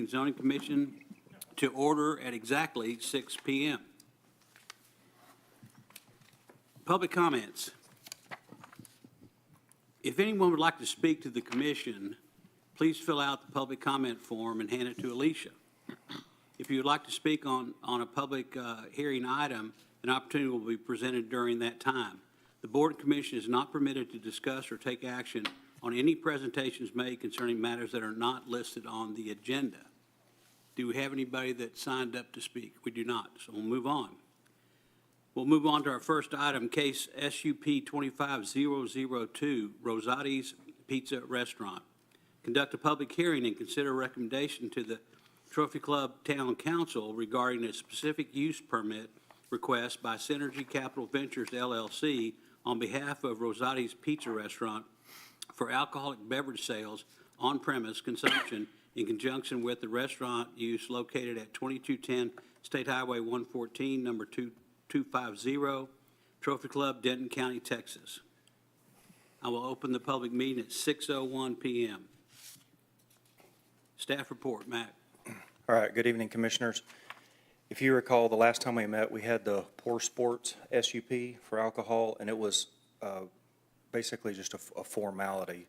Zoning Commission to order at exactly 6 p.m. Public comments. If anyone would like to speak to the commission, please fill out the public comment form and hand it to Alicia. If you would like to speak on a public hearing item, an opportunity will be presented during that time. The Board and Commission is not permitted to discuss or take action on any presentations made concerning matters that are not listed on the agenda. Do we have anybody that signed up to speak? We do not, so we'll move on. We'll move on to our first item, case SUP 25002, Rosati's Pizza Restaurant. Conduct a public hearing and consider a recommendation to the Trophy Club Town Council regarding a specific use permit request by Synergy Capital Ventures LLC on behalf of Rosati's Pizza Restaurant for alcoholic beverage sales on-premise consumption in conjunction with the restaurant use located at 2210 State Highway 114, number 2250, Trophy Club, Denton County, Texas. I will open the public meeting at 6:01 p.m. Staff report, Matt. All right, good evening, Commissioners. If you recall, the last time we met, we had the Poor Sports SUP for alcohol, and it was basically just a formality.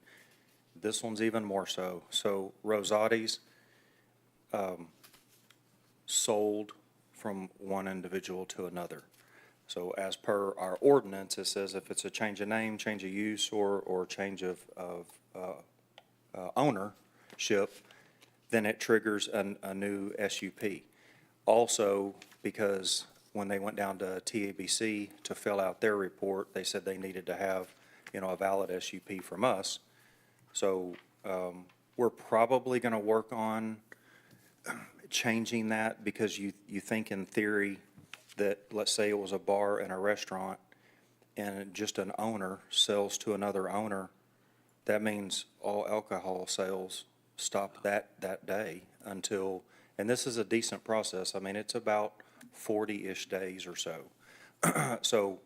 This one's even more so. So Rosati's sold from one individual to another. So as per our ordinance, it says if it's a change of name, change of use, or change of ownership, then it triggers a new SUP. Also, because when they went down to TABC to fill out their report, they said they needed to have, a valid SUP from us. So we're probably going to work on changing that, because you think in theory that, let's say it was a bar and a restaurant and just an owner sells to another owner, that means all alcohol sales stop that day until, and this is a decent process. I mean, it's about 40-ish days or so. So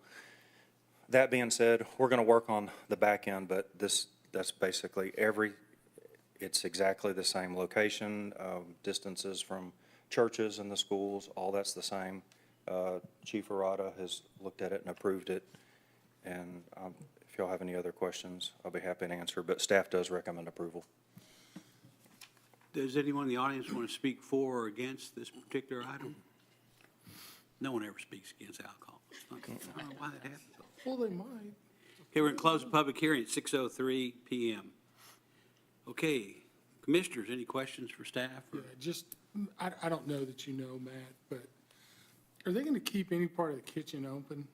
that being said, we're going to work on the back end, but that's basically it's exactly the same location, distances from churches and the schools, all that's the same. Chief Arata has looked at it and approved it, and if y'all have any other questions, I'll be happy to answer, but staff does recommend approval. Does anyone in the audience want to speak for or against this particular item? No one ever speaks against alcohol. I don't know why that happens. Well, they might. Okay, we're going to close the public hearing at 6:03 p.m. Okay, Commissioners, any questions for staff? Yeah, I don't know that you know, Matt, but are they going to keep any part of the kitchen open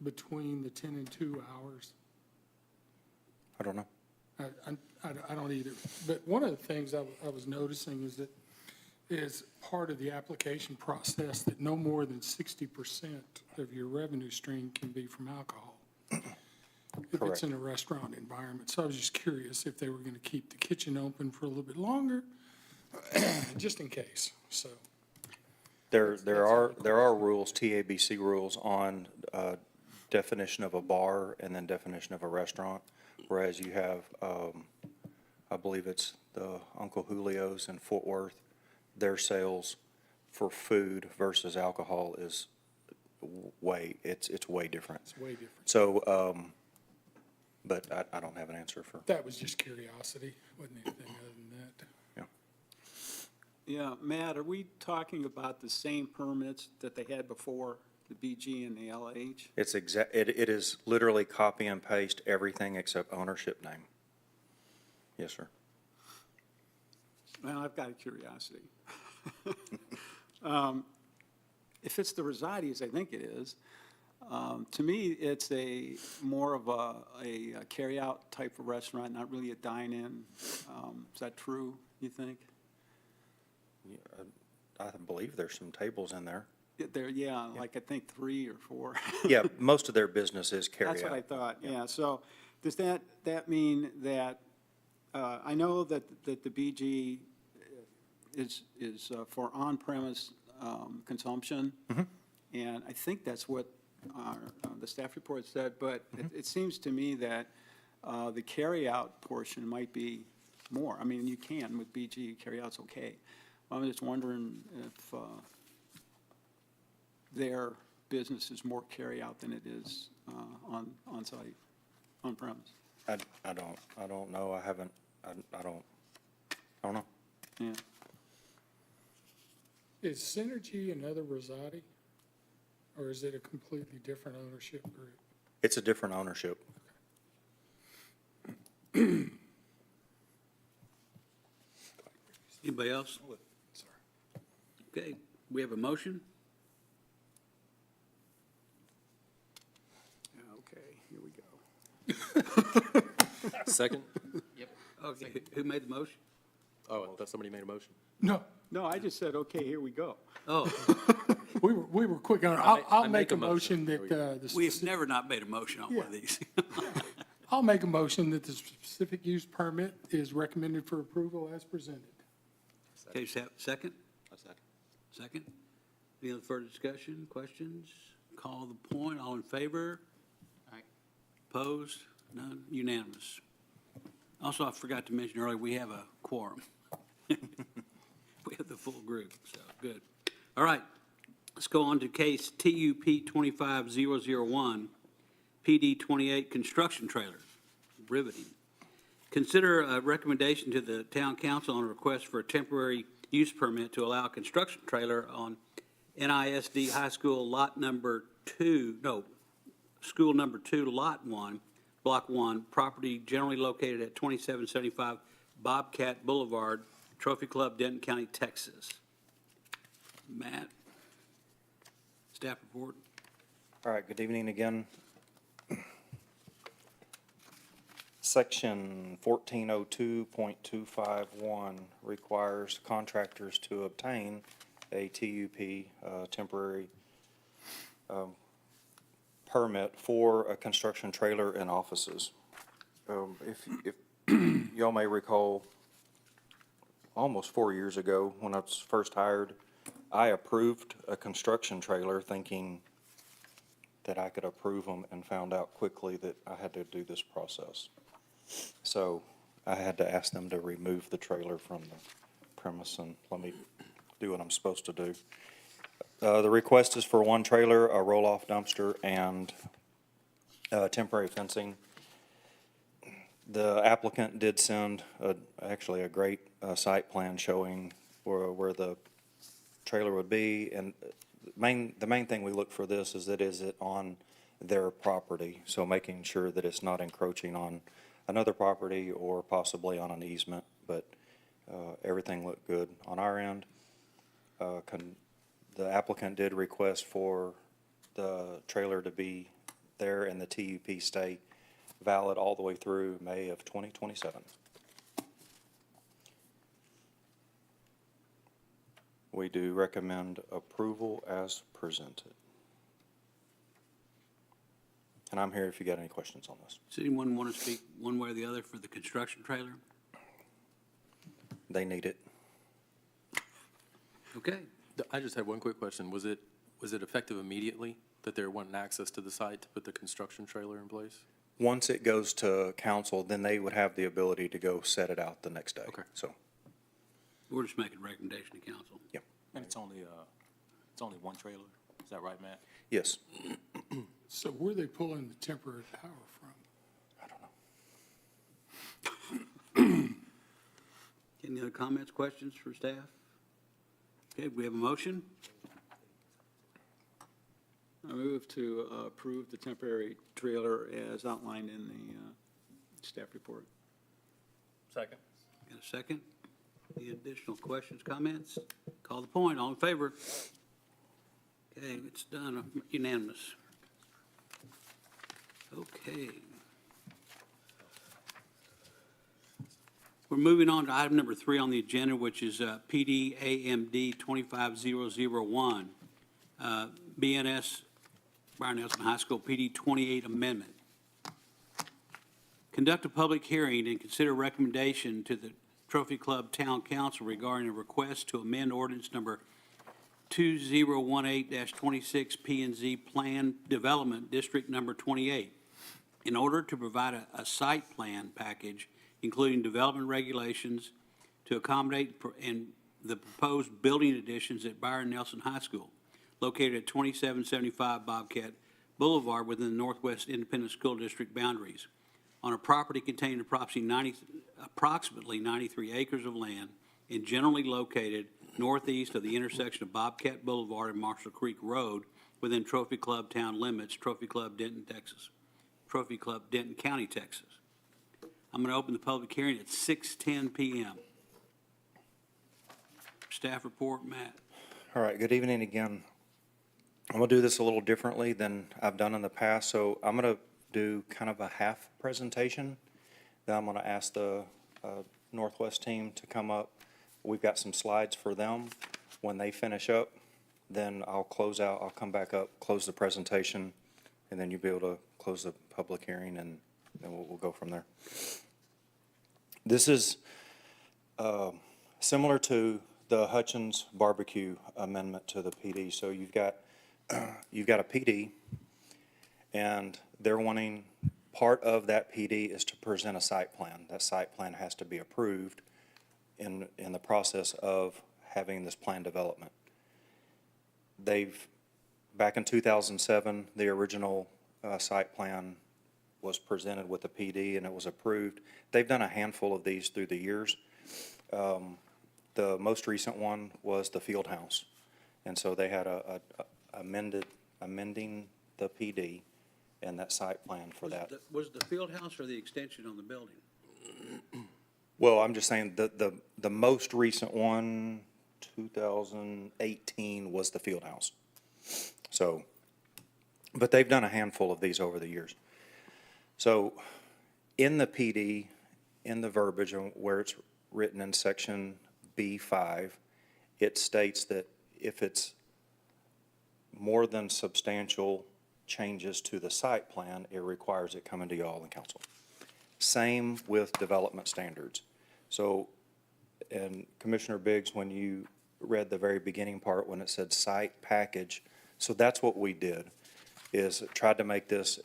between the 10 and 2 hours? I don't know. I don't either. But one of the things I was noticing is that is part of the application process that no more than 60% of your revenue stream can be from alcohol. If Correct. it's in a restaurant environment. So I was just curious if they were going to keep the kitchen open for a little bit longer, just in case. So There are rules, TABC rules, on definition of a bar and then definition of a restaurant, whereas you have, I believe it's the Uncle Julio's in Fort Worth, their sales for food versus alcohol is it's way different. it's way different. So, but I don't have an answer for. That was just curiosity. Wasn't anything other than that. Yeah. Yeah, Matt, are we talking about the same permits that they had before, the BG and the LH? It is literally copy and paste everything except ownership name. Yes, sir. Well, I've got a curiosity. If it's the Rosati's, I think it is, to me, it's more of a carry-out type of restaurant, not really a dine-in. Is that true, you think? I believe there's some tables in there. Yeah, like I think 3 or 4. Yeah, most of their business is carry out. That's what I thought, yeah. So does that mean that, I know that the BG is for on-premise consumption, and I think that's what the staff report said, but it seems to me that the carry-out portion might be more. I mean, you can with BG, carry-out's okay. I'm just wondering if their business is more carry-out than it is on-site, on-premise. I don't know. I haven't, I don't know. Yeah. Is Synergy another Rosati? Or is it a completely different ownership group? It's a different ownership. Anybody else? Okay, we have a motion. Okay, here we go. Second? Okay, who made the motion? Oh, I thought somebody made a motion. No, No, I just said, okay, here we go. Oh, we were quick on it. I'll make a motion that, we've never not made a motion on one of these. I'll make a motion that the specific use permit is recommended for approval as presented. Okay, second? A second. Second? Any other further discussion, questions? Call the point, all in favor? Opposed? None? Unanimous. Also, I forgot to mention earlier, we have a quorum. We have the full group, so good. All right, let's go on to case TUP 25001, PD 28 construction trailer, riveting. Consider a recommendation to the town council on a request for a temporary use permit to allow a construction trailer on NISD High School Lot Number 2, School Number 2, Lot 1, Block 1, property generally located at 2775 Bobcat Boulevard, Trophy Club, Denton County, Texas. Matt, staff report. All right, good evening again. Section 1402.251 requires contractors to obtain a TUP, temporary permit for a construction trailer and offices. If y'all may recall, almost 4 years ago, when I was first hired, I approved a construction trailer thinking that I could approve them, and found out quickly that I had to do this process. So I had to ask them to remove the trailer from the premise and let me do what I'm supposed to do. The request is for one trailer, a roll-off dumpster, and temporary fencing. The applicant did send actually a great site plan showing where the trailer would be, and the main thing we look for this is is it on their property, so making sure that it's not encroaching on another property or possibly on an easement, but everything looked good on our end. The applicant did request for the trailer to be there and the TUP stay valid all the way through May of 2027. We do recommend approval as presented. And I'm here if you got any questions on this. Does anyone want to speak one way or the other for the construction trailer? They need it. Okay. I just had one quick question. Was it effective immediately that they're wanting access to the site to put the construction trailer in place? Once it goes to council, then they would have the ability to go set it out the next day. Okay. So, We're just making a recommendation to council. yeah. And it's only one trailer, is that right, Matt? Yes. So where are they pulling the temporary power from? I don't know. Any other comments, questions for staff? Okay, we have a motion. I move to approve the temporary trailer as outlined in the staff report. Second. Got a second? Any additional questions, comments? Call the point, all in favor? Okay, it's done, unanimous. Okay. We're moving on to item number 3 on the agenda, which is PD AMD 25001, BNS Byron Nelson High School PD 28 amendment. Conduct a public hearing and consider recommendation to the Trophy Club Town Council regarding a request to amend ordinance number 2018-26 P&Z Plan Development District Number 28 in order to provide a site plan package including development regulations to accommodate and the proposed building additions at Byron Nelson High School, located at 2775 Bobcat Boulevard within the Northwest Independent School District boundaries, on a property containing approximately 93 acres of land and generally located northeast of the intersection of Bobcat Boulevard and Marshall Creek Road within Trophy Club town limits, Trophy Club Denton, Texas. Trophy Club Denton County, Texas. I'm going to open the public hearing at 6:10 PM. Staff report, Matt. All right, good evening again. I'm going to do this a little differently than I've done in the past, so I'm going to do kind of a half presentation. Then I'm going to ask the Northwest team to come up. We've got some slides for them. When they finish up, then I'll close out, I'll come back up, close the presentation, and then you'll be able to close the public hearing, and then we'll go from there. This is similar to the Hutchins barbecue amendment to the PD. So you've got a PD, and they're wanting, part of that PD is to present a site plan. That site plan has to be approved in the process of having this plan development. Back in 2007, the original site plan was presented with the PD and it was approved. They've done a handful of these through the years. The most recent one was the field house. And so they had amending the PD and that site plan for that. Was the field house or the extension on the building? Well, I'm just saying the most recent one, 2018, was the field house. So, but they've done a handful of these over the years. So in the PD, in the verbiage where it's written in section B5, it states that if it's more than substantial changes to the site plan, it requires it coming to y'all and council. Same with development standards. So, and Commissioner Biggs, when you read the very beginning part when it said site package, so that's what we did, is tried to make this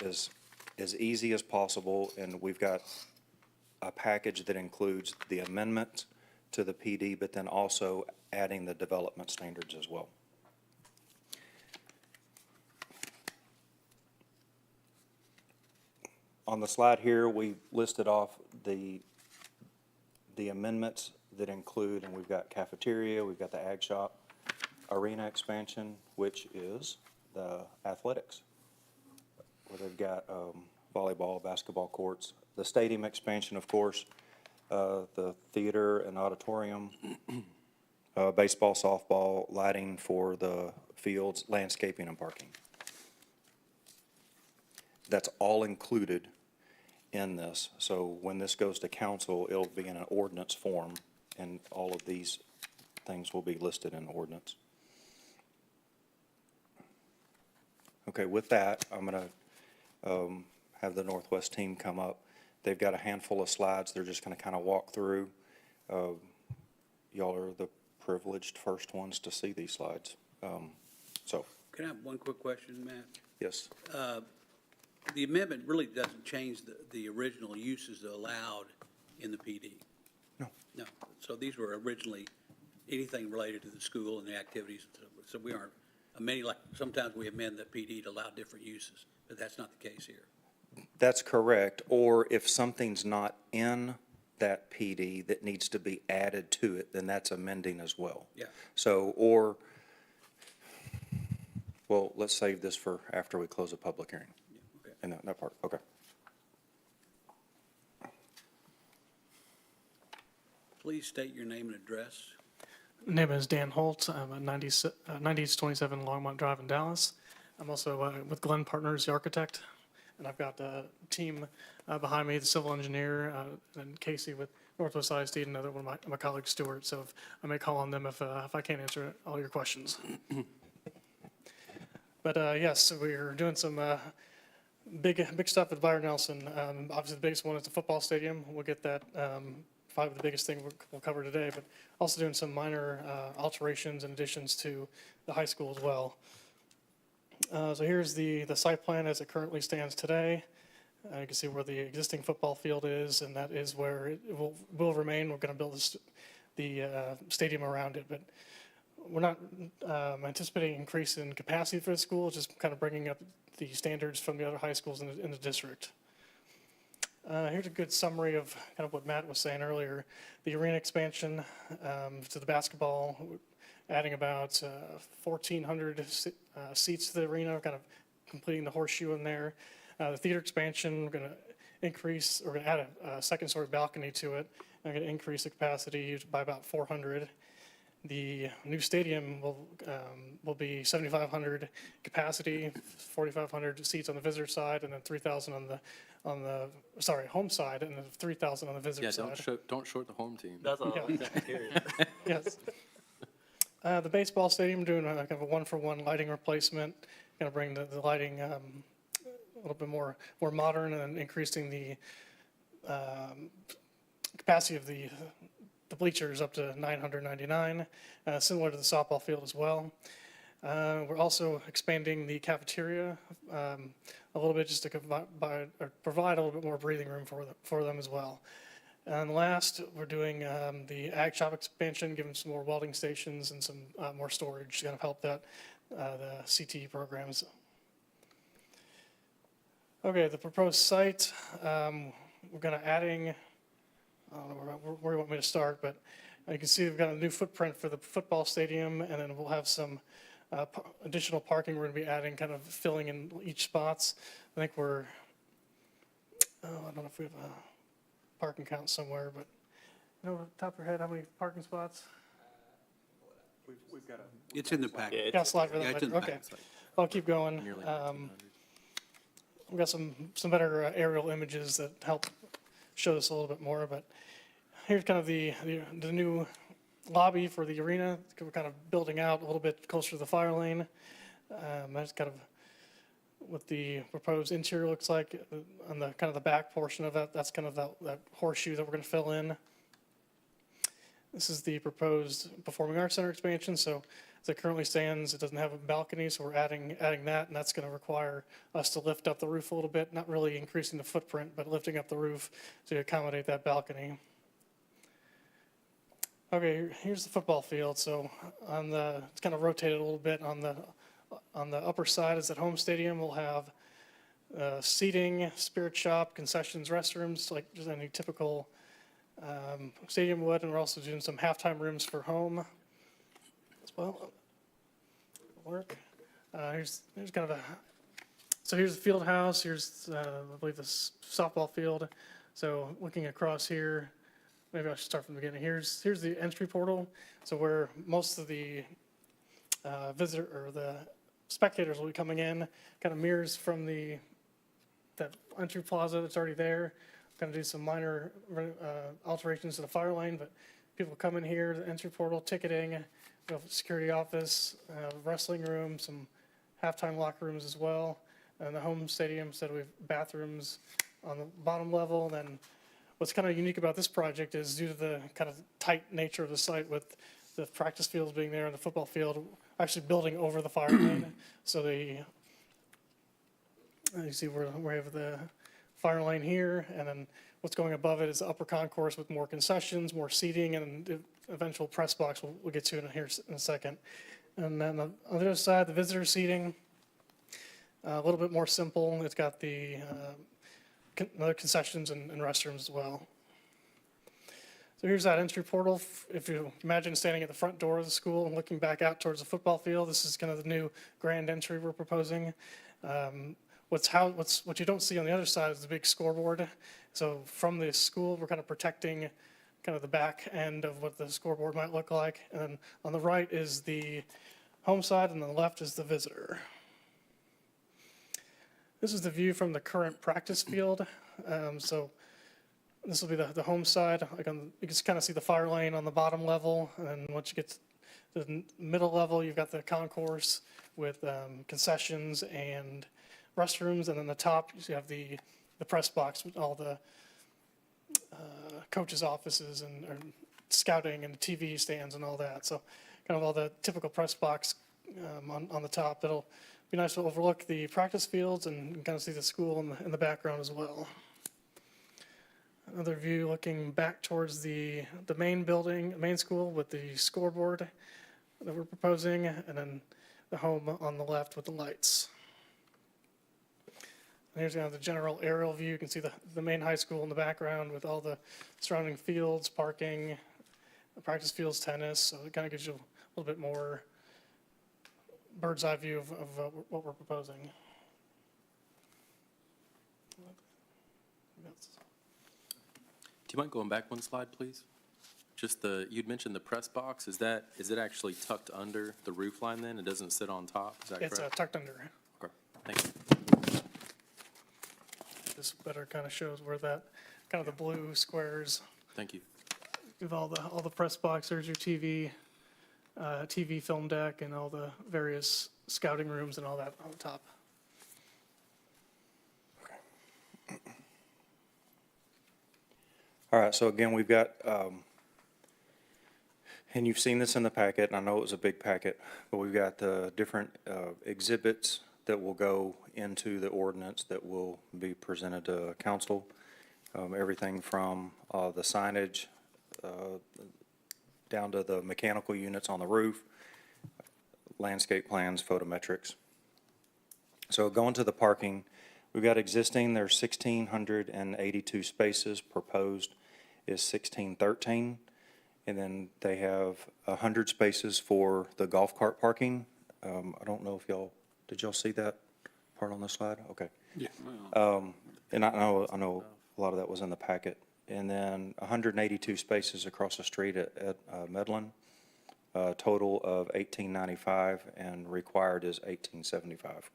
as easy as possible, and we've got a package that includes the amendment to the PD, but then also adding the development standards as well. On the slide here, we listed off the amendments that include, and we've got cafeteria, we've got the ag shop, arena expansion, which is the athletics, where they've got volleyball, basketball courts, the stadium expansion, of course, the theater and auditorium, baseball, softball, lighting for the fields, landscaping and parking. That's all included in this. So when this goes to council, it'll be in an ordinance form, and all of these things will be listed in the ordinance. Okay, with that, I'm going to have the Northwest team come up. They've got a handful of slides they're just going to kind of walk through. Y'all are the privileged first ones to see these slides. So, Can I have one quick question, Matt? yes. The amendment really doesn't change the original uses allowed in the PD. No. No. So these were originally anything related to the school and the activities. So we aren't amending, like sometimes we amend the PD to allow different uses, but that's not the case here. That's correct. Or if something's not in that PD that needs to be added to it, then that's amending as well. Yeah. So, well, let's save this for after we close the public hearing. Okay. And that part, okay. Please state your name and address. Name is Dan Holt. I'm at 9027 Longmont Drive in Dallas. I'm also with Glenn Partners, the architect, and I've got a team behind me, the civil engineer, and Casey with Northwest ISD, and another one of my colleagues, Stuart. So if I may call on them if I can't answer all your questions. But yes, we're doing some big stuff at Byron Nelson. Obviously, the biggest one is the football stadium. We'll get that. Probably the biggest thing we'll cover today, but also doing some minor alterations and additions to the high school as well. So here's the site plan as it currently stands today. You can see where the existing football field is, and that is where it will remain. We're going to build this. stadium around it. But we're not anticipating an increase in capacity for the school, just kind of bringing up the standards from the other high schools in the district. Here's a good summary of kind of what Matt was saying earlier. The arena expansion to the basketball, adding about 1,400 seats to the arena, kind of completing the horseshoe in there. The theater expansion, we're going to add a second-story balcony to it. We're going to increase the capacity by about 400. The new stadium will be 7,500 capacity, 4,500 seats on the visitor side, and then 3,000 on the home side, and then 3,000 on the visitor Yeah, side. don't short the home team. That's all. Yeah. Yes. The baseball stadium, doing a kind of a one-for-one lighting replacement, going to bring the lighting a little bit more modern, and increasing the capacity of the bleachers up to 999, similar to the softball field as well. We're also expanding the cafeteria a little bit, just to provide a little bit more breathing room for them as well. And last, we're doing the ag shop expansion, giving some more welding stations and some more storage to kind of help that the CTE programs. Okay, the proposed site, we're going to adding, I don't know where you want me to start, but you can see we've got a new footprint for the football stadium, and then we'll have some additional parking we're going to be adding, kind of filling in each spots. I think I don't know if we have a parking count somewhere, but you know, off the top of your head, how many parking spots? We've got It's in the packet. Got a slide for Yeah, that it's in later. the Okay, packet. I'll keep going. Nearly 1,900. We've got some better aerial images that help show this a little bit more, but here's kind of the new lobby for the arena. We're kind of building out a little bit closer to the fire lane. That's kind of what the proposed interior looks like on the kind of the back portion of that. That's kind of that horseshoe that we're going to fill in. This is the proposed Performing Arts Center expansion. So as it currently stands, it doesn't have a balcony, so we're adding that, and that's going to require us to lift up the roof a little bit, not really increasing the footprint, but lifting up the roof to accommodate that balcony. Okay, here's the football field. So it's kind of rotated a little bit on the upper side is at home stadium. We'll have seating, spirit shop, concessions, restrooms, like just any typical stadium would, and we're also doing some halftime rooms for home as well. Work. Here's kind of here's the field house. Here's I believe the softball field. So looking across here, maybe I should start from the beginning. Here's the entry portal. So where most of the visitor or the spectators will be coming in, kind of mirrors from that entry plaza that's already there. Going to do some minor alterations to the fire lane, but people come in here, the entry portal, ticketing, we have a security office, wrestling room, some halftime locker rooms as well. And the home stadium said we have bathrooms on the bottom level. And then what's kind of unique about this project is due to the kind of tight nature of the site with the practice fields being there and the football field actually building over the fire lane. So you see where we have the fire lane here, and then what's going above it is the upper concourse with more concessions, more seating, and the eventual press box we'll get to in a second. And then on the other side, the visitor seating, a little bit more simple. It's got the other concessions and restrooms as well. So here's that entry portal. If you imagine standing at the front door of the school and looking back out towards the football field, this is kind of the new grand entry we're proposing. What you don't see on the other side is the big scoreboard. So from the school, we're kind of protecting kind of the back end of what the scoreboard might look like. And then on the right is the home side, and on the left is the visitor. This is the view from the current practice field. So this will be the home side. You can kind of see the fire lane on the bottom level. And then once you get to the middle level, you've got the concourse with concessions and restrooms, and then the top you have the press box with all the coaches' offices and scouting and TV stands and all that. So kind of all the typical press box on the top. It'll be nice to overlook the practice fields and kind of see the school in the background as well. Another view looking back towards the main building, main school with the scoreboard that we're proposing, and then the home on the left with the lights. And here's kind of the general aerial view. You can see the main high school in the background with all the surrounding fields, parking, practice fields, tennis. So it kind of gives you a little bit more bird's eye view of what we're proposing. Do you mind going back one slide, please? Just you'd mentioned the press box. Is it actually tucked under the roof line then? It doesn't sit on top? Is that It's correct? tucked under. Okay, thank you. This better kind of shows where that, kind of the blue squares, Thank you. with all the press box, there's your TV film deck, and all the various scouting rooms and all that on top. All right, so again, we've got, and you've seen this in the packet, and I know it was a big packet, but we've got the different exhibits that will go into the ordinance that will be presented to council. Everything from the signage down to the mechanical units on the roof, landscape plans, photometrics. So going to the parking, we've got existing, there's 1,682 spaces, proposed is 1,613. And then they have 100 spaces for the golf cart parking. I don't know if did y'all see that part on the slide? Okay. Yeah. And I know a lot of that was in the packet. And then 182 spaces across the street at Medlin, a total of 1,895, and required is 1,875.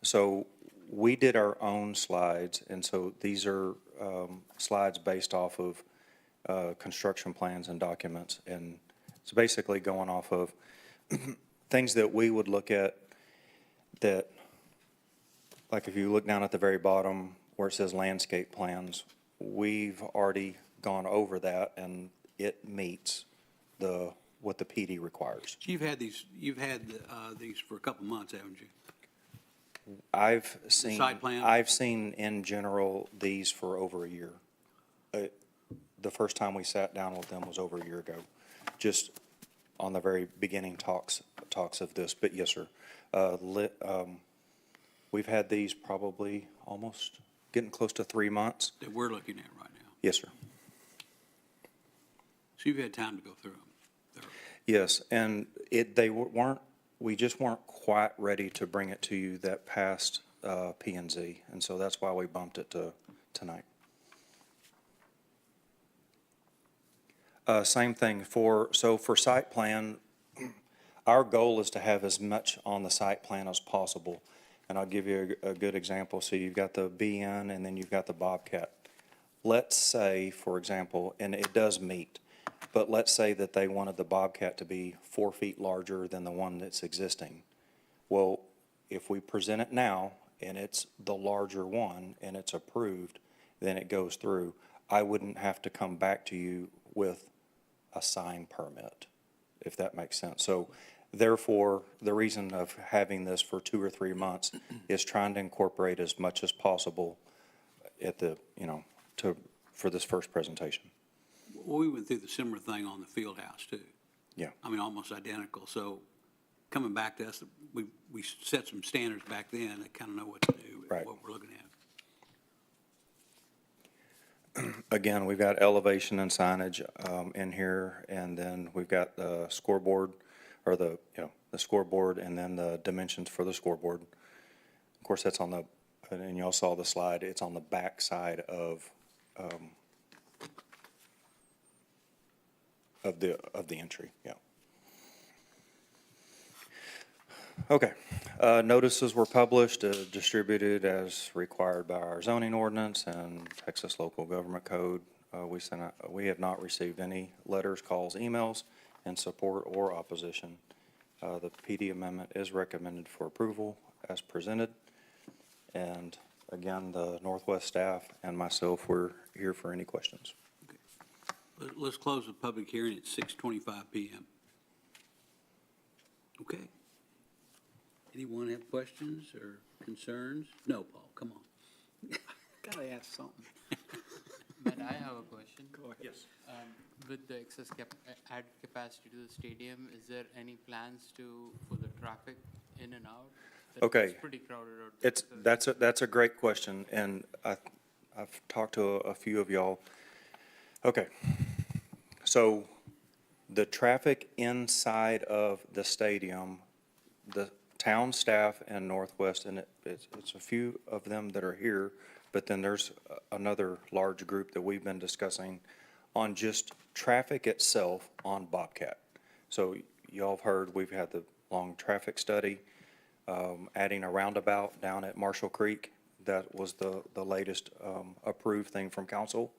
So we did our own slides, and so these are slides based off of construction plans and documents. And it's basically going off of things that we would look at that, like if you look down at the very bottom where it says landscape plans, we've already gone over that, and it meets what the PD requires. You've had these for a couple months, haven't you? I've seen. Site plan? I've seen in general these for over a year. The first time we sat down with them was over a year ago, just on the very beginning talks of this, but yes, sir. We've had these probably almost getting close to 3 months. That we're looking at right now. Yes, sir. So you've had time to go through them. Yes, and we just weren't quite ready to bring it to you that past P and Z, and so that's why we bumped it to tonight. Same thing for site plan, our goal is to have as much on the site plan as possible. And I'll give you a good example. So you've got the BN and then you've got the Bobcat. Let's say, for example, and it does meet, but let's say that they wanted the Bobcat to be 4 feet larger than the one that's existing. Well, if we present it now and it's the larger one and it's approved, then it goes through. I wouldn't have to come back to you with a sign permit, if that makes sense. So therefore, the reason of having this for 2 or 3 months is trying to incorporate as much as possible at for this first presentation. Well, we went through the similar thing on the field house too. Yeah. I mean, almost identical. So coming back to us, we set some standards back then that kind of know what to do, Right. what we're looking at. Again, we've got elevation and signage in here, and then we've got the scoreboard, or the scoreboard, and then the dimensions for the scoreboard. Of course, that's on and y'all saw the slide, it's on the back side of the entry, yeah. Okay, notices were published, distributed as required by our zoning ordinance and Texas Local Government Code. We have not received any letters, calls, emails in support or opposition. The PD amendment is recommended for approval as presented. And again, the Northwest staff and myself, we're here for any questions. Let's close the public hearing at 6:25 PM. Okay. Anyone have questions or concerns? No, Paul, come on. Gotta ask something. But I have a question. Go ahead. Yes. With the excess added capacity to the stadium, is there any plans for the traffic in and out? Okay. It's pretty crowded out there. That's a great question, and I've talked to a few of y'all. Okay, so the traffic inside of the stadium, the town staff and Northwest, and it's a few of them that are here, but then there's another large group that we've been discussing on just traffic itself on Bobcat. So y'all have heard, we've had the long traffic study, adding a roundabout down at Marshall Creek. That was the latest approved thing from council.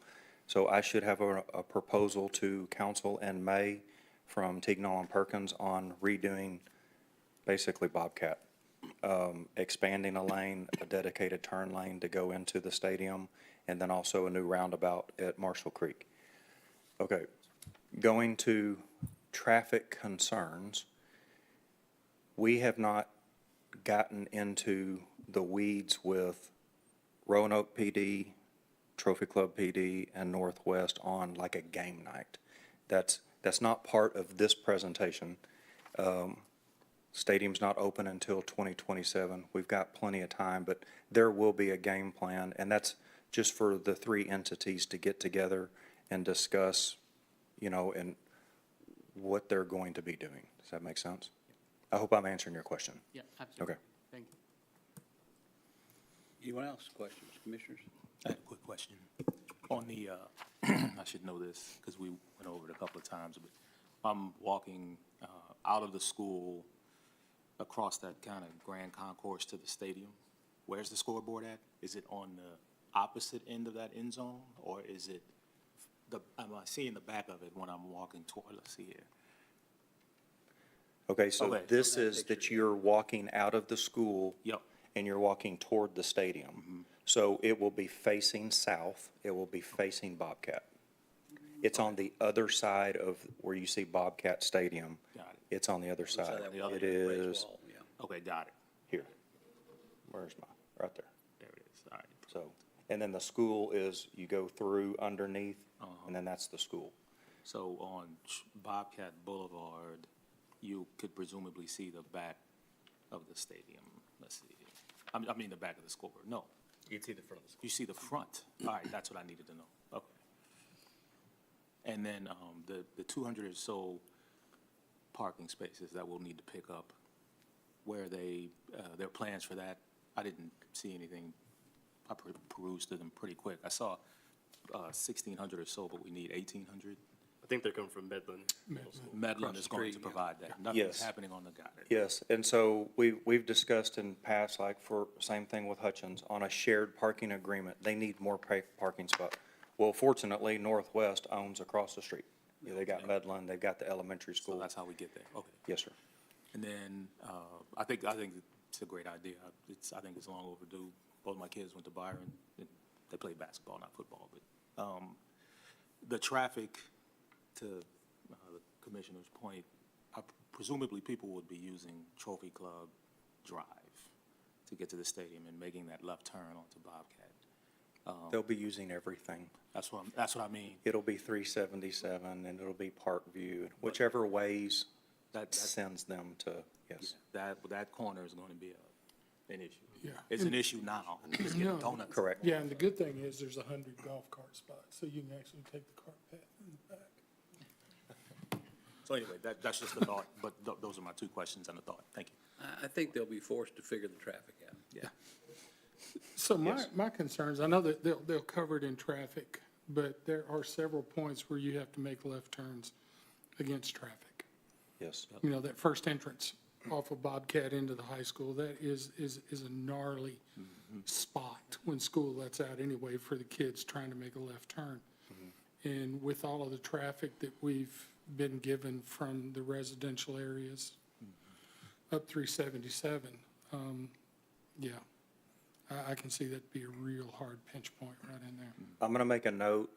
So I should have a proposal to council in May from Tignall and Perkins on redoing basically Bobcat. Expanding a lane, a dedicated turn lane to go into the stadium, and then also a new roundabout at Marshall Creek. Okay, going to traffic concerns, we have not gotten into the weeds with Roanoke PD, Trophy Club PD, and Northwest on like a game night. That's not part of this presentation. Stadium's not open until 2027. We've got plenty of time, but there will be a game plan, and that's just for the three entities to get together and discuss, and what they're going to be doing. Does that make sense? I hope I'm answering your question. Yeah, absolutely. Okay. Thank you. Anyone else, questions, commissioners? I have a quick question. On the, I should know this because we went over it a couple of times, but I'm walking out of the school across that kind of grand concourse to the stadium. Where's the scoreboard at? Is it on the opposite end of that end zone, or is it am I seeing the back of it when I'm walking toward, let's see here. Okay, so Okay. this is that you're walking out of the school. Yep. And you're walking toward the stadium. So it will be facing south, it will be facing Bobcat. It's on the other side of where you see Bobcat Stadium. Got it. It's on the other side. the other It is Okay, got it. here. Where's right there. There it is. All right. So, and then the school is, you go through underneath, and then that's the school. So on Bobcat Boulevard, you could presumably see the back of the stadium. Let's see. I mean the back of the scoreboard. No. You can see the front of the school. You see the front. All right, that's what I needed to know. Okay. And then the 200 or so parking spaces that we'll need to pick up, where their plans for that, I didn't see anything. I perused through them pretty quick. I saw 1,600 or so, but we need 1,800. I think they're coming from Medlin. Medlin is going to street, yeah. provide that. Nothing's Yes. happening on the got it. Yes, and so we've discussed in past, like for, same thing with Hutchins, on a shared parking agreement, they need more parking spot. Well, fortunately, Northwest owns across the street. Yeah, they got Medlin, they've got the elementary So school. that's how we get there. Okay. Yes, sir. And then, I think it's a great idea. I think it's long overdue. Both my kids went to Byron, and they played basketball, not football, but, the traffic, to the commissioner's point, presumably people would be using Trophy Club Drive to get to the stadium and making that left turn onto Bobcat. They'll be using everything. That's what I mean. It'll be 377, and it'll be Parkview, whichever ways That sends them to, yes. that corner is going to be an issue. Yeah. It's an issue now. Just getting No. donuts. Correct. Yeah, and the good thing is there's 100 golf cart spots, so you can actually take the cart path in the back. So anyway, that's just a thought, but those are my two questions and a thought. Thank you. I think they'll be forced to figure the traffic out. Yeah. So my concerns, I know that they'll cover it in traffic, but there are several points where you have to make left turns against traffic. Yes. That first entrance off of Bobcat into the high school, that is a gnarly spot when school lets out anyway for the kids trying to make a left turn. And with all of the traffic that we've been given from the residential areas up 377, yeah, I can see that be a real hard pinch point right in there. I'm going to make a note,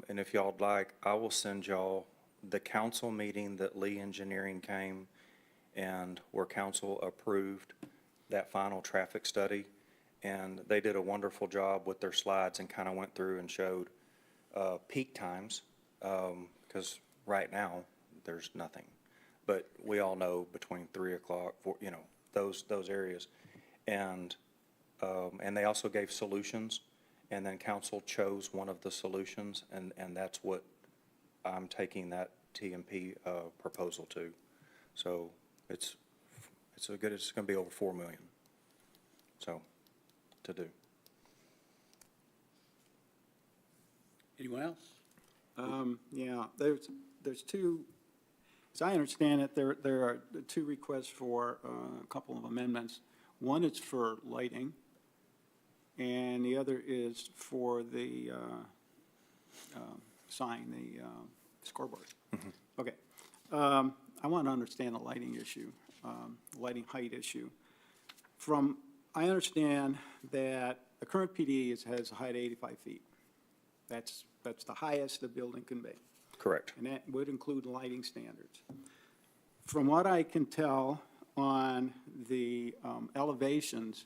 and if y'all'd like, I will send y'all the council meeting that Lee Engineering came and where council approved that final traffic study. And they did a wonderful job with their slides and kind of went through and showed peak times, because right now, there's nothing. But we all know between 3 o'clock, those areas. And they also gave solutions, and then council chose one of the solutions, and that's what I'm taking that TMP proposal to. So it's going to be over 4 million, so, to do. Anyone else? Yeah, there's two, as I understand it, there are two requests for a couple of amendments. One is for lighting, and the other is for the sign, the scoreboard. Okay. I want to understand the lighting issue, lighting height issue. I understand that the current PD has a height of 85 feet. That's the highest the building can be. Correct. And that would include lighting standards. From what I can tell on the elevations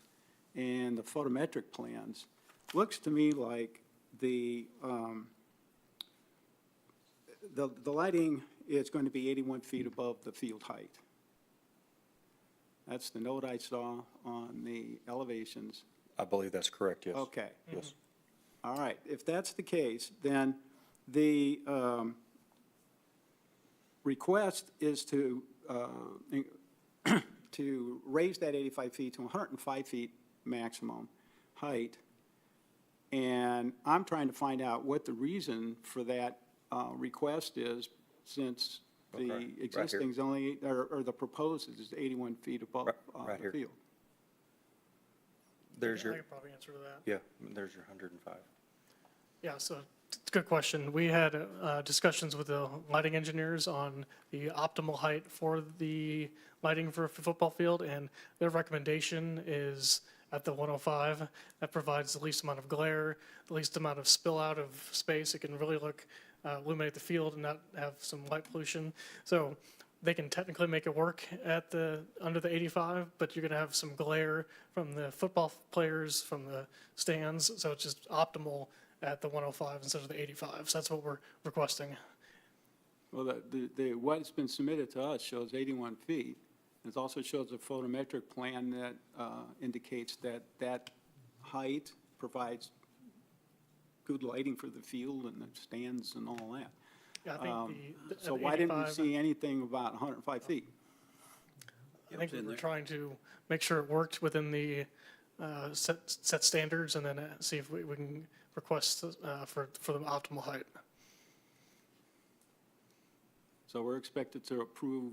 and the photometric plans, looks to me like the lighting is going to be 81 feet above the field height. That's the note I saw on the elevations. I believe that's correct, yes. Okay. Yes. All right, if that's the case, then the request is to raise that 85 feet to 105 feet maximum height. And I'm trying to find out what the reason for that request is, since Okay, the right here. existing is only, or the proposed is 81 feet above Right the here. field. There's I your, could probably answer to that. yeah, there's your 105. Yeah, so it's a good question. We had discussions with the lighting engineers on the optimal height for the lighting for a football field, and their recommendation is at the 105. That provides the least amount of glare, the least amount of spill out of space. It can really illuminate the field and not have some light pollution. So they can technically make it work at under the 85, but you're going to have some glare from the football players, from the stands. So it's just optimal at the 105 instead of the 85. So that's what we're requesting. Well, what's been submitted to us shows 81 feet. It also shows a photometric plan that indicates that height provides good lighting for the field and the stands and all that. Yeah, I think So why didn't we see anything about 105 feet? I think we were trying to make sure it worked within the set standards, and then see if we can request for the optimal height. So we're expected to approve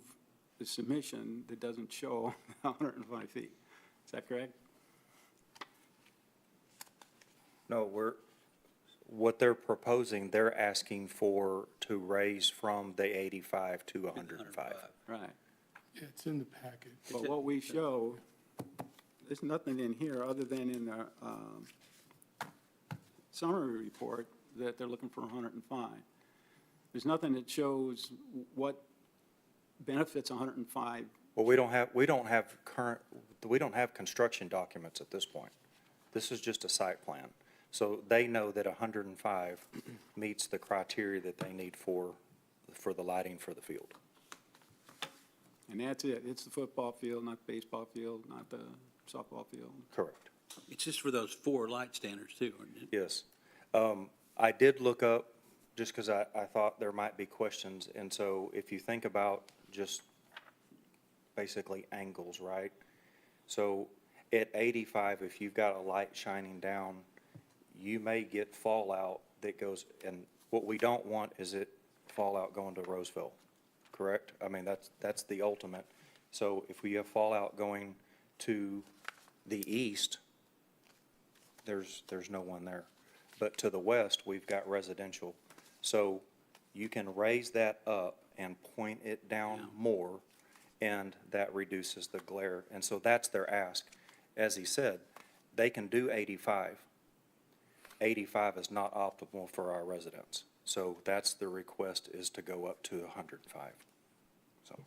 the submission that doesn't show 105 feet. Is that correct? No, what they're proposing, they're asking for to raise from the 85 to 105. Right. Yeah, it's in the package. But what we show, there's nothing in here other than in the summary report that they're looking for 105. There's nothing that shows what benefits 105. Well, we don't have construction documents at this point. This is just a site plan. So they know that 105 meets the criteria that they need for the lighting for the field. And that's it. It's the football field, not the baseball field, not the softball field. Correct. It's just for those 4 light standards too, isn't it? Yes. I did look up, just because I thought there might be questions, and so if you think about just basically angles, right? So at 85, if you've got a light shining down, you may get fallout that goes, and what we don't want is it fallout going to Roseville, correct? I mean, that's the ultimate. So if we have fallout going to the east, there's no one there. But to the west, we've got residential. So you can raise that up and point it down more, and that reduces the glare. And so that's their ask. As he said, they can do 85. 85 is not optimal for our residents. So that's the request, is to go up to 105. So,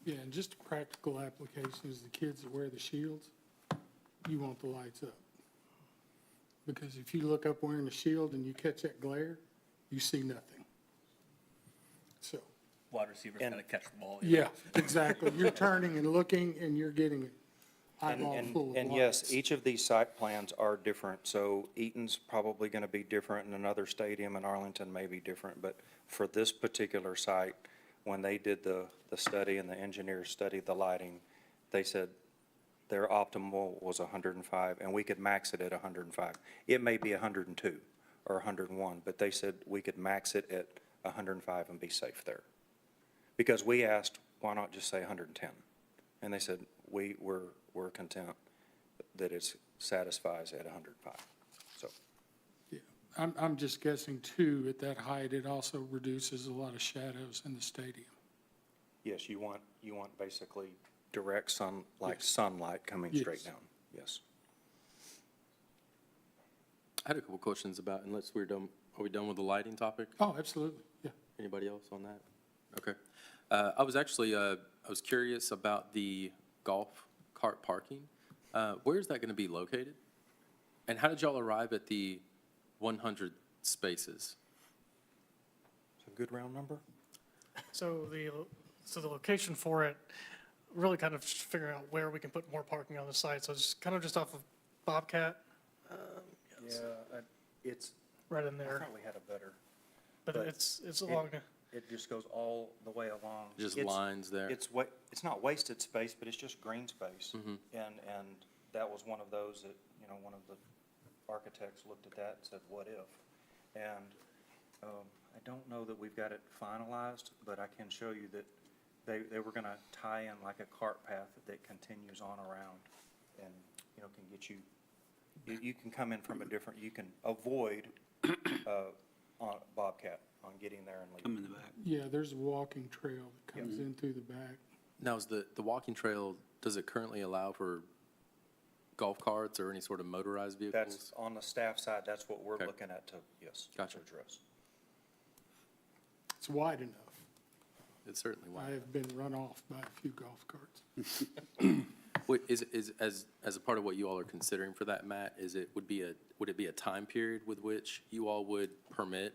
Yeah, and just a practical application is the kids that wear the shields, you want the lights up. because if you look up wearing a shield and you catch that glare, you see nothing. So, Wide receivers And- got to catch the ball. yeah, exactly. You're turning and looking, and you're getting an And, eyeball and, full of and yes, lights. each of these site plans are different, so Eaton's probably gonna be different, and another stadium in Arlington may be different, but for this particular site, when they did the study and the engineers studied the lighting, they said their optimal was 105, and we could max it at 105. It may be 102 or 101, but they said we could max it at 105 and be safe there. Because we asked, why not just say 110? And they said, we're content that it satisfies at 105. So, Yeah. I'm just guessing too, at that height, it also reduces a lot of shadows in the stadium. yes, you want basically direct Yes. sunlight coming Yes. straight down, yes. I had a couple questions about, unless we're done, are we done with the lighting topic? Oh, absolutely, yeah. Anybody else on that? Okay. I was actually, I was curious about the golf cart parking. Where is that going to be located? And how did y'all arrive at the 100 spaces? It's a good round number? So the location for it, really kind of just figuring out where we can put more parking on the site. So it's kind of just off of Bobcat, Yeah, it's, right in I there. thought we had a better, But but it's along, it just goes all the way along. Just It's- lines there? It's not wasted space, but it's just green space. Mm-hmm. And that was one of those that, one of the architects looked at that and said, what if? And I don't know that we've got it finalized, but I can show you that they were gonna tie in like a cart path that continues on around and, can get you, you can come in from a different, you can avoid on Bobcat on getting there and Come leaving. in the back. Yeah, there's a walking trail that comes in through the back. Now, is the walking trail, does it currently allow for golf carts or any sort of motorized vehicles? That's on the staff side, that's what we're Okay. looking at to, yes, to Gotcha. address. It's wide enough. It's certainly I wide. have been run off by a few golf carts. Wait, as a part of what you all are considering for that, Matt, would it be a time period with which you all would permit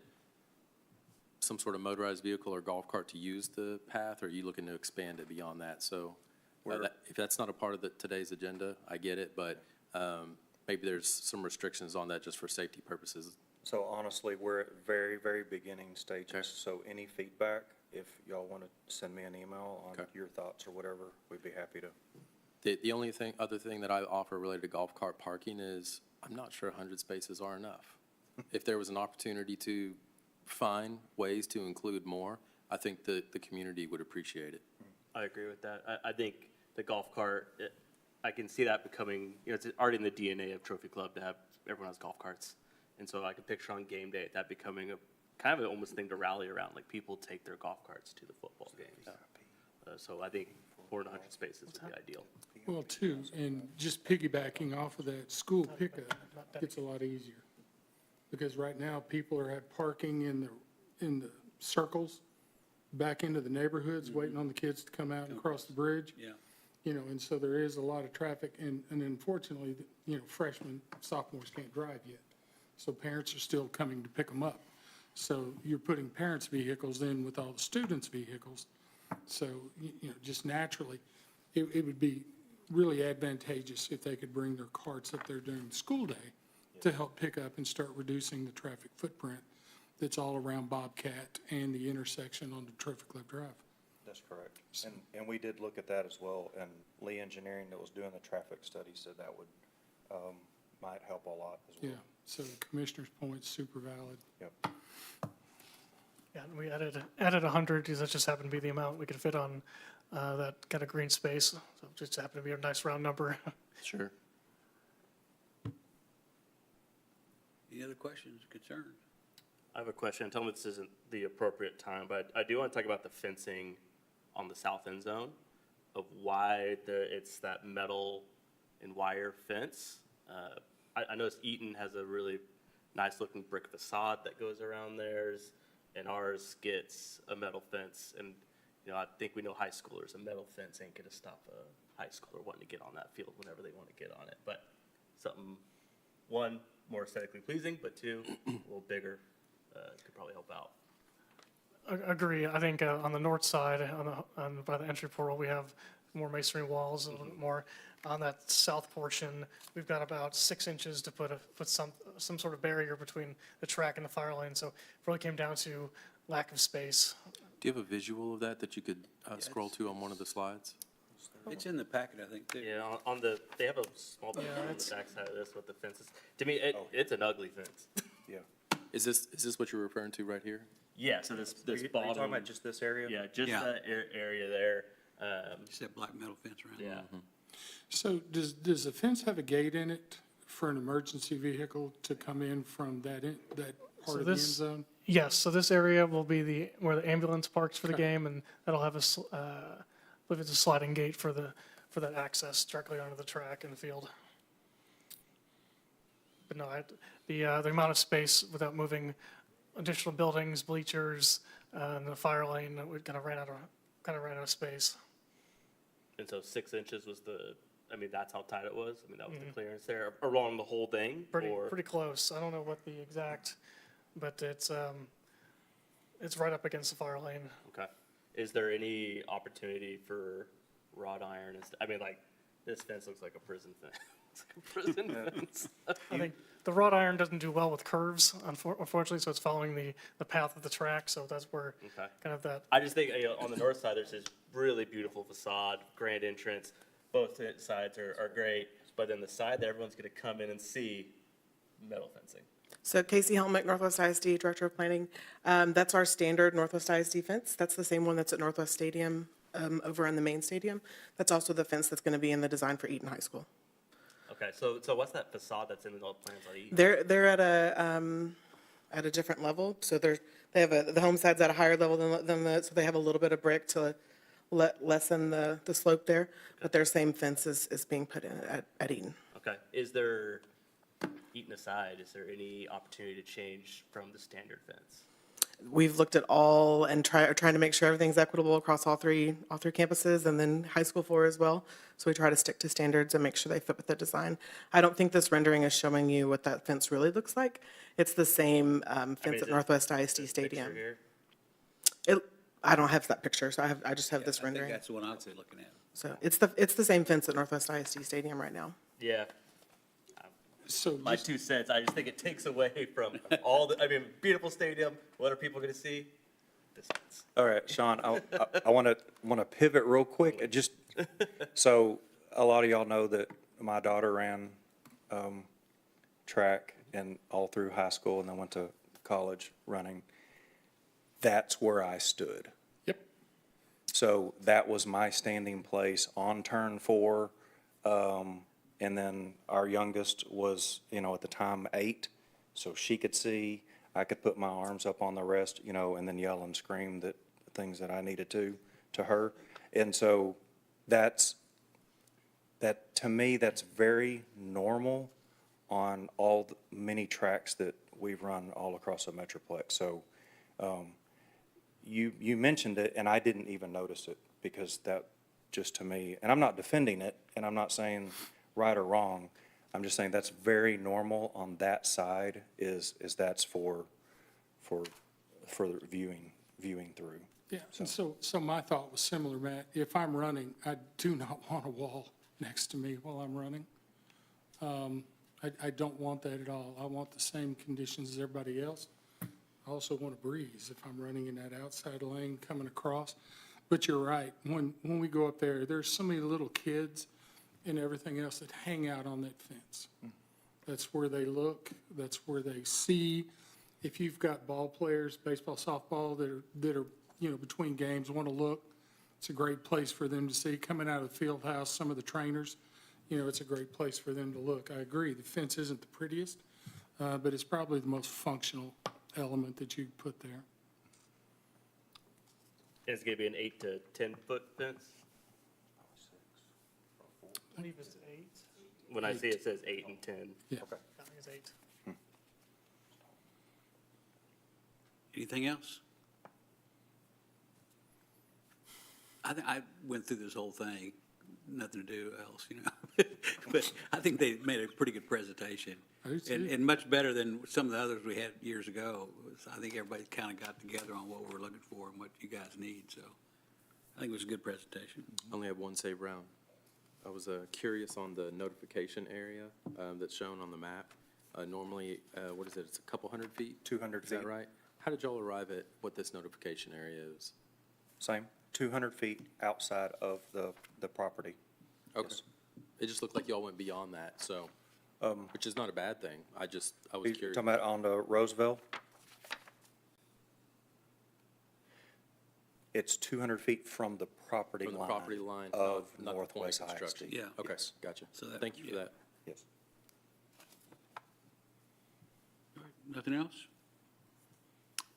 some sort of motorized vehicle or golf cart to use the path, or are you looking to expand it beyond that? So, if that's not a part of today's agenda, I get it, but, maybe there's some restrictions on that just for safety purposes. So honestly, we're at very, very beginning stages, Okay. so any feedback, if y'all want to send me an email on Okay. your thoughts or whatever, we'd be happy to. The only other thing that I offer related to golf cart parking is, I'm not sure 100 spaces are enough. If there was an opportunity to find ways to include more, I think the community would appreciate it. I agree with that. I think the golf cart, I can see that becoming, it's already in the DNA of Trophy Club to have, everyone has golf carts. And so I can picture on game day that becoming a kind of an almost thing to rally around, like people take their golf carts to the football games. So I think more than 100 spaces would be ideal. Well, too, and just piggybacking off of that, school pickup gets a lot easier. Because right now, people are parking in the circles, back into the neighborhoods, waiting on the kids to come out and cross the bridge. Yeah. And so there is a lot of traffic, and unfortunately, freshmen, sophomores can't drive yet. So parents are still coming to pick them up. So you're putting parents' vehicles in with all the students' vehicles. So, just naturally, it would be really advantageous if they could bring their carts up there during the school day to help pick up and start reducing the traffic footprint that's all around Bobcat and the intersection on the Trophy Club Drive. That's correct. And we did look at that as well, and Lee Engineering that was doing the traffic study said that would, might help a lot as well. Yeah, so the commissioner's point's super valid. Yep. yeah, and we added 100, because that just happened to be the amount we could fit on that kind of green space. So it just happened to be a nice round number. Sure. Any other questions, concerns? I have a question. Tell me this isn't the appropriate time, but I do want to talk about the fencing on the south end zone of why it's that metal and wire fence. I noticed Eaton has a really nice looking brick facade that goes around theirs, and ours gets a metal fence. And, I think we know high schoolers, a metal fence ain't gonna stop a high schooler wanting to get on that field whenever they want to get on it. But something, one, more aesthetically pleasing, but two, a little bigger, could probably help out. Agree. I think on the north side, by the entry portal, we have more masonry walls, a little bit more. On that south portion, we've got about 6 inches to put some sort of barrier between the track and the fire lane. So it really came down to lack of space. Do you have a visual of that you could scroll to on one of the slides? It's in the packet, I think, too. Yeah, on the, they have a small picture on the backside of this with the fences. To me, it's an ugly fence. Yeah. Is this what you're referring to right here? Yeah, so this Are you bottom. talking about just this area? Yeah, just Yeah. that area there. Just that black metal fence around it. Yeah. So does the fence have a gate in it for an emergency vehicle to come in from that part of the end this- zone? Yes, so this area will be where the ambulance parks for the game, and that'll have I believe it's a sliding gate for that access directly onto the track and the field. But no, the amount of space without moving additional buildings, bleachers, and the fire lane, we kind of ran out of space. And so 6 inches was that's how tight it was? I mean, that was the clearance there, along the whole thing? or- Pretty close. I don't know what the exact, but it's right up against the fire lane. Okay. Is there any opportunity for wrought iron? This fence looks like a prison fence. It's like a prison fence. I think the wrought iron doesn't do well with curves, unfortunately, so it's following the path of the track, so that's where Okay. kind of that, I just think, on the north side, there's this really beautiful facade, grand entrance. Both sides are great, but then the side that everyone's gonna come in and see, metal fencing. So Casey Helmick, Northwest ISD, Director of Planning. That's our standard Northwest ISD fence. That's the same one that's at Northwest Stadium, over in the main stadium. That's also the fence that's going to be in the design for Eaton High School. Okay, so what's that facade that's in the plans on Eaton? They're at a different level. So they have the home side's at a higher level so they have a little bit of brick to lessen the slope there. But their same fence is being put in at Eaton. Okay, is there, Eaton aside, is there any opportunity to change from the standard fence? We've looked at all and trying to make sure everything's equitable across all three campuses and then high school floor as well. So we try to stick to standards and make sure they fit with the design. I don't think this rendering is showing you what that fence really looks like. It's the same fence is at it Northwest ISD This Stadium. picture here? I don't have that picture, so I just have Yeah, this I think rendering. that's the one I'd say looking at. So it's the same fence at Northwest ISD Stadium right now. Yeah, So my just 2 cents, I just think it takes away from beautiful stadium, what are people gonna see? This fence. All right, Sean, I want to pivot real quick. So a lot of y'all know that my daughter ran track and all through high school and then went to college running. That's where I stood. Yep. So that was my standing place on turn 4. And then our youngest was, at the time 8, so she could see. I could put my arms up on the rest, and then yell and scream the things that I needed to her. And so to me, that's very normal on many tracks that we've run all across the Metroplex. So you mentioned it, and I didn't even notice it because that just to me, and I'm not defending it, and I'm not saying right or wrong. I'm just saying that's very normal on that side is that's for viewing through. Yeah, and so my thought was similar, Matt. If I'm running, I do not want a wall next to me while I'm running. I don't want that at all. I want the same conditions as everybody else. I also want a breeze if I'm running in that outside lane coming across. But you're right, when we go up there, there's so many little kids and everything else that hang out on that fence. That's where they look, that's where they see. If you've got ball players, baseball, softball, that are between games, want to look, it's a great place for them to see. Coming out of the field house, some of the trainers, it's a great place for them to look. I agree, the fence isn't the prettiest, but it's probably the most functional element that you put there. It's gonna be an 8 to 10 foot fence? I believe it's 8. When I see it says 8 and 10. Yeah. Okay. I think it's 8. Anything else? I went through this whole thing. nothing to do else, you know. But I think they made a pretty good presentation. I do too. And much better than some of the others we had years ago. I think everybody kind of got together on what we're looking for and what you guys need, so I think it was a good presentation. I only have one save round. I was curious on the notification area that's shown on the map. Normally, what is it, it's a couple hundred feet? 200 Is that feet. right? How did y'all arrive at what this notification area is? Same, 200 feet outside of the property. Okay. Yes. It just looked like y'all went beyond that, so, which is not a bad thing. I was You curious. talking about on the Roseville? It's 200 feet from the property line. From the property line Of not the point of Northwest construction. ISD. Yeah. Okay, Yes. gotcha. So that- Thank you for yeah. that. Yes. Nothing else?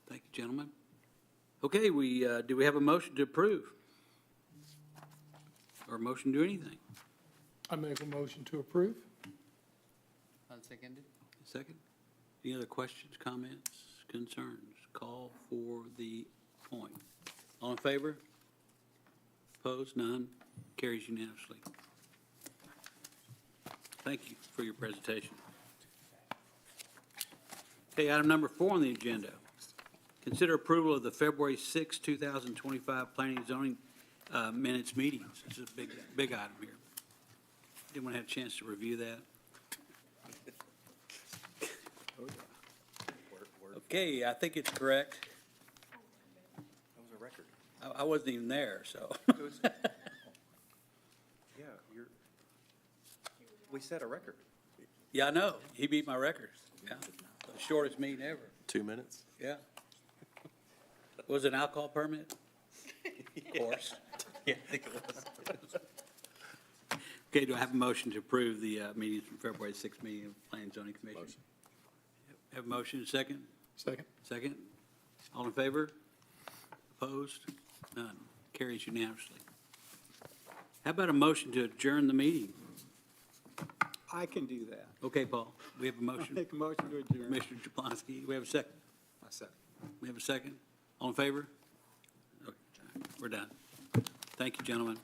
Thank you, gentlemen. Okay, do we have a motion to approve? Or a motion to do anything? I make a motion to approve. I'll second it. Second? Any other questions, comments, concerns? Call for the point. All in favor? Opposed? None? Carries unanimously. Thank you for your presentation. Okay, item number 4 on the agenda. Consider approval of the February 6, 2025 Planning and Zoning minutes meetings. This is a big item here. Anyone have a chance to review that? Okay, I think it's correct. That was a record. I wasn't even there, so. Yeah, we set a record. Yeah, I know. He beat my record. Yeah. The shortest meeting ever. 2 minutes? Yeah. Was it an alcohol permit? Of course. Yeah, I think it was. Okay, do I have a motion to approve the meetings from February 6th meeting of Planning and Zoning Commission? Motion. Have a motion, second? Second. Second? All in favor? Opposed? None. Carries unanimously. How about a motion to adjourn the meeting? I can do that. Okay, Paul, we have a motion. Make a motion to adjourn. Commissioner Jablonski, do we have a second? I second. We have a second? All in favor? Okay, we're done. Thank you, gentlemen.